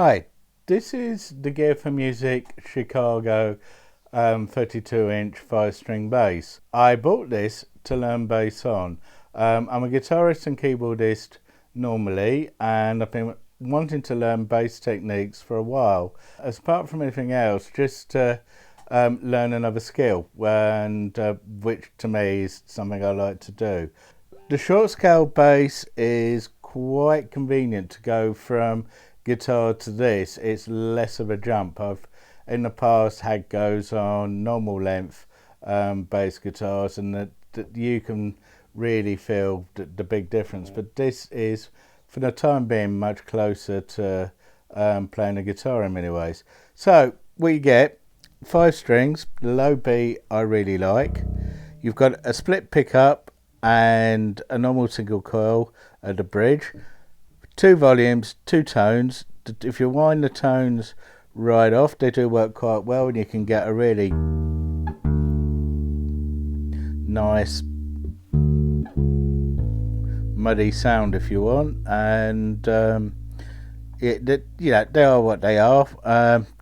Hi, this is the Gear4music Chicago 32-inch 5-string bass. I bought this to learn bass on. I'm a guitarist and keyboardist normally, and I've been wanting to learn bass techniques for a while. As apart from anything else, just to learn another skill, and which to me is something I like to do. The short scale bass is quite convenient to go from guitar to this. It's less of a jump. I've in the past had goes on normal length bass guitars, and that you can really feel the big difference, but this is for the time being much closer to playing the guitar in many ways. So we get 5 strings. The low B I really like. You've got a split pickup and a normal single coil at the bridge, 2 volumes, 2 tones. If you wind the tones right off, they do work quite well, and you can get a really nice muddy sound if you want. And they are what they are.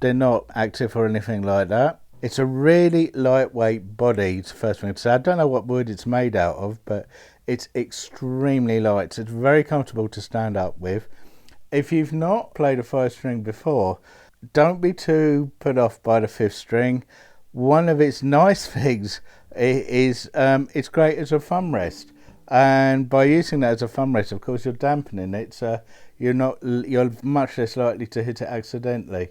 They're not active or anything like that. It's a really lightweight body, it's the first thing to say. I don't know what wood it's made out of, but it's extremely light. It's very comfortable to stand up with. If you've not played a 5-string before, don't be too put off by the 5th string. One of its nice things is it's great as a thumb rest, and by using that as a thumb rest, of course, you're dampening it, so you're much less likely to hit it accidentally.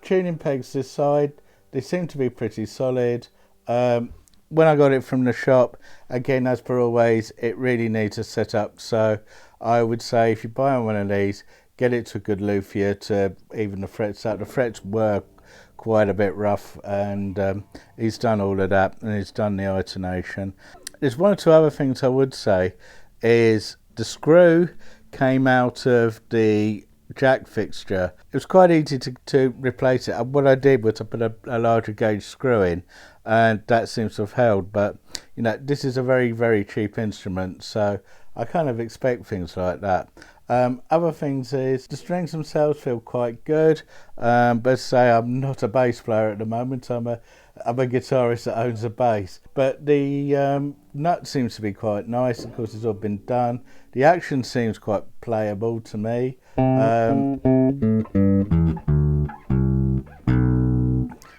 Tuning pegs this side, they seem to be pretty solid. When I got it from the shop, again, as per always, it really needs a setup. So I would say if you buy one of these, get it to a good luthier to even the frets out. The frets were quite a bit rough, and he's done all of that, and he's done the itonation. There's one or two other things I would say is the screw came out of the jack fixture. It was quite easy to replace it. What I did was I put a larger gauge screw in, and that seems to have held. But you know, this is a very, very cheap instrument, so I kind of expect things like that. Other things is the strings themselves feel quite good, but say I'm not a bass player at the moment. I'm a guitarist that owns a bass, but the nut seems to be quite nice. Of course, it's all been done. The action seems quite playable to me. You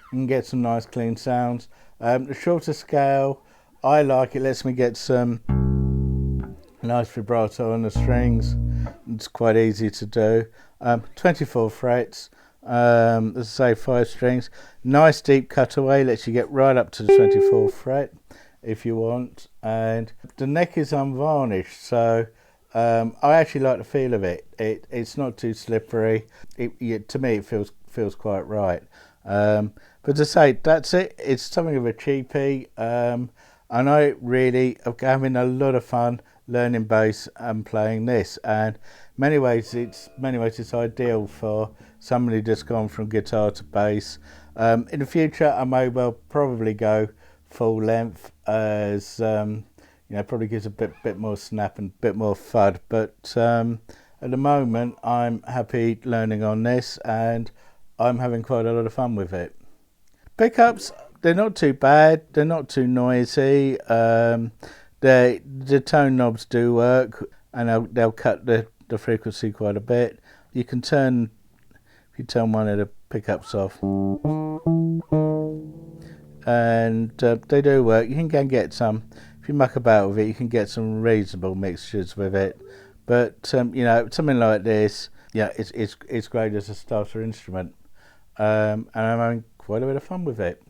can get some nice clean sounds. The shorter scale, I like it. Lets me get some nice vibrato on the strings. It's quite easy to do. 24 frets. As I say, 5 strings. Nice deep cutaway, lets you get right up to the 24th fret if you want. And the neck is unvarnished, so I actually like the feel of it. It's not too slippery. To me, it feels quite right. But to say, that's it. It's something of a cheapie. And I really am having a lot of fun learning bass and playing this. And many ways it's ideal for somebody just gone from guitar to bass. In the future, I may well probably go full length, as probably gives a bit more snap and a bit more thud. But at the moment, I'm happy learning on this, and I'm having quite a lot of fun with it. Pickups, they're not too bad. They're not too noisy. The tone knobs do work, and they'll cut the frequency quite a bit. You can turn, if you turn one of the pickups off, and they do work. You can get some, if you muck about with it, you can get some reasonable mixtures with it. But something like this, it's great as a starter instrument, and I'm having quite a bit of fun with it.